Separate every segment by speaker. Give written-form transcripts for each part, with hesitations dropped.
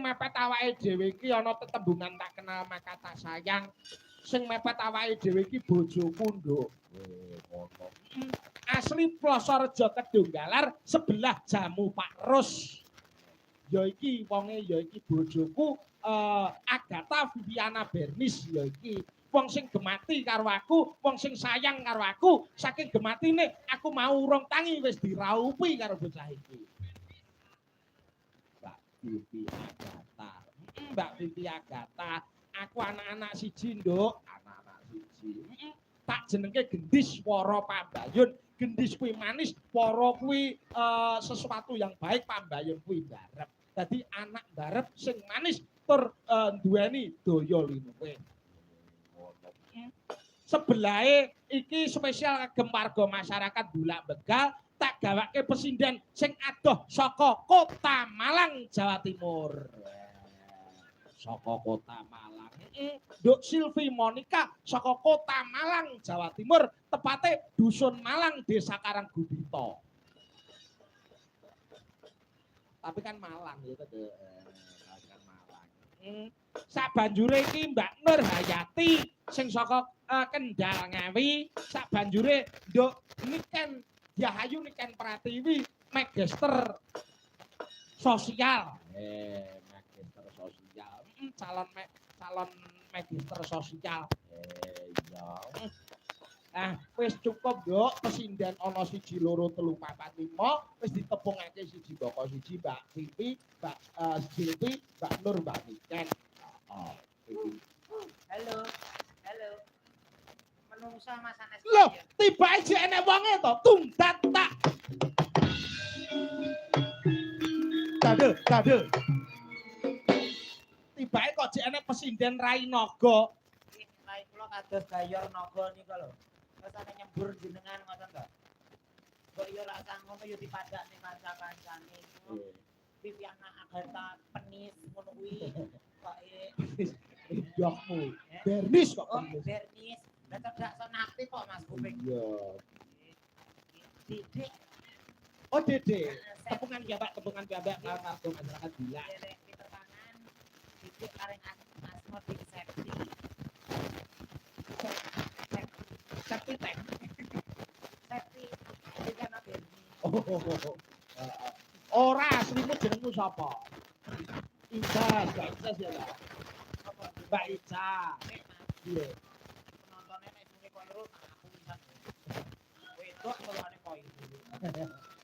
Speaker 1: mepet awake dhewe iki ana tetembungan tak kenal maka tak sayang. Sing mepet awake dhewe iki bojoku, Nduk. Ngono. Asli Plosorejo Kedunggalar sebelah jamu Pak Rus. Ya iki wonge ya iki bojoku Agatha Viviana Bernis ya iki. Wong sing gemati karo aku, wong sing sayang karo aku, saking gematine aku mau urung tangi wis diraupi karo bocah iki. Mbak Vivi Agatha. Mbak Vivi Agatha, aku anak-anak siji, Nduk. Anak-anak siji. Tak jenenge Gendis Wara Pambayun. Gendis kuwi manis, Wara kuwi sesuatu yang baik, Pambayun kuwi barep. Dadi anak barep sing manis tur duweni daya linuwe. Sebelahe iki spesial kagem warga masyarakat Bulak Begal tak gawake pesinden sing adoh saka Kota Malang, Jawa Timur. Saka Kota Malang. Nduk Silvi Monica saka Kota Malang, Jawa Timur, tepate Dusun Malang, Desa Karanggubito. Tapi kan Malang ya kan Malang. Sabanjure iki Mbak Nur Hayati sing saka Kendal Ngawi, sabanjure Nduk Niken Diahayu Niken Pratiwi, Magister Sosial. Magister Sosial. Calon Magister Sosial. Iya. Wis cukup, Nduk. Pesinden ana 1 2 3 4 5 wis ditepungake siji boko siji Mbak Vivi, Mbak Silvi, Mbak Nur, Mbak Niken.
Speaker 2: Halo. Menungso Mas Anes.
Speaker 1: Loh, tibake jek enek wonge to, tungdat tak. Dadel. Tibake kok jek enek pesinden Rai Naga.
Speaker 2: Rai kula kados Gayor Naga nika lho. Rasane nyembur jenengan ngoten to. Kok ya ora ngono ya dipadakne kanca-kancane. Viviana Agatha Penis ngono kuwi. Kok
Speaker 1: Ndokmu. Bernis kok.
Speaker 2: Bernis. Lah cedak sonate kok Mas Kuping.
Speaker 1: Iya.
Speaker 2: Didik.
Speaker 1: Oh, Dede. Tepungan piyambak karo masyarakat Bulak.
Speaker 2: Ditepangan didik paring asma Dik Septi. Septi tek. Septi Viviana Bernis.
Speaker 1: Ora aslimu jenengmu sapa? Ica, Mbak Ica ya. Mbak Ica. Iya.
Speaker 2: Penontonnya nek sing kok loro aku pisan. Wedok kelane koi.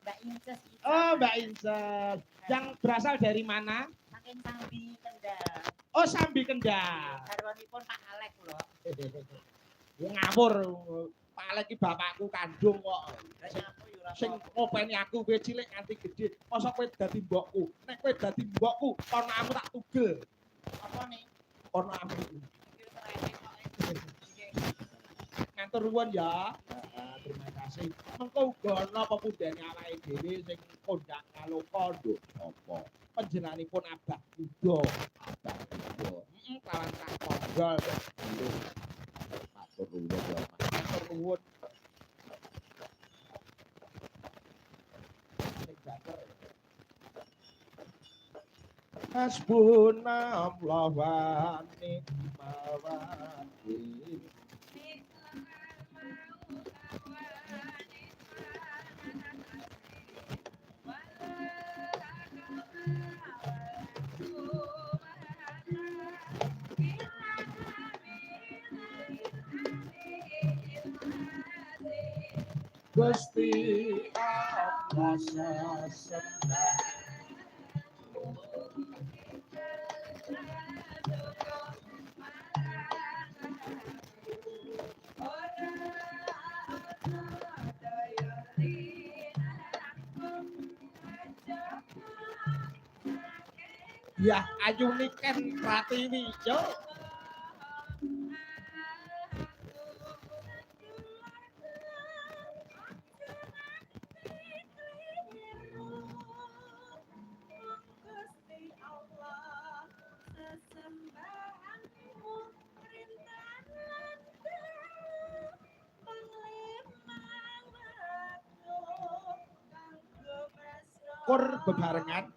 Speaker 2: Mbak Inces.
Speaker 1: Oh, Mbak Inces. Yang berasal dari mana?
Speaker 2: Saking Sambi Kendal.
Speaker 1: Oh, Sambi Kendal.
Speaker 2: Garwanipun Pak Alek lho.
Speaker 1: Ngawur. Pak Alek iki bapakku kandung kok. Sing ngopeni aku kowe cilik nganti gedhe. Mosok kowe dadi mbokku. Nek kowe dadi mbokku, ponakanmu tak tugel.
Speaker 2: Apa nih?
Speaker 1: Ponakanmu. Matur nuwun ya. Terima kasih. Mengko uga ana pepundhene awake dhewe sing kondak kaloka nduk apa. Panjenenganipun Abah Kuda. Kawan Kak Tonggol. Matur nuwun ya. Matur nuwun. Hasbunallah wa ni'mal wakil. Gusti Allah sembah. Ya, Ayu Niken Pratiwi, yo. Kur bebarengan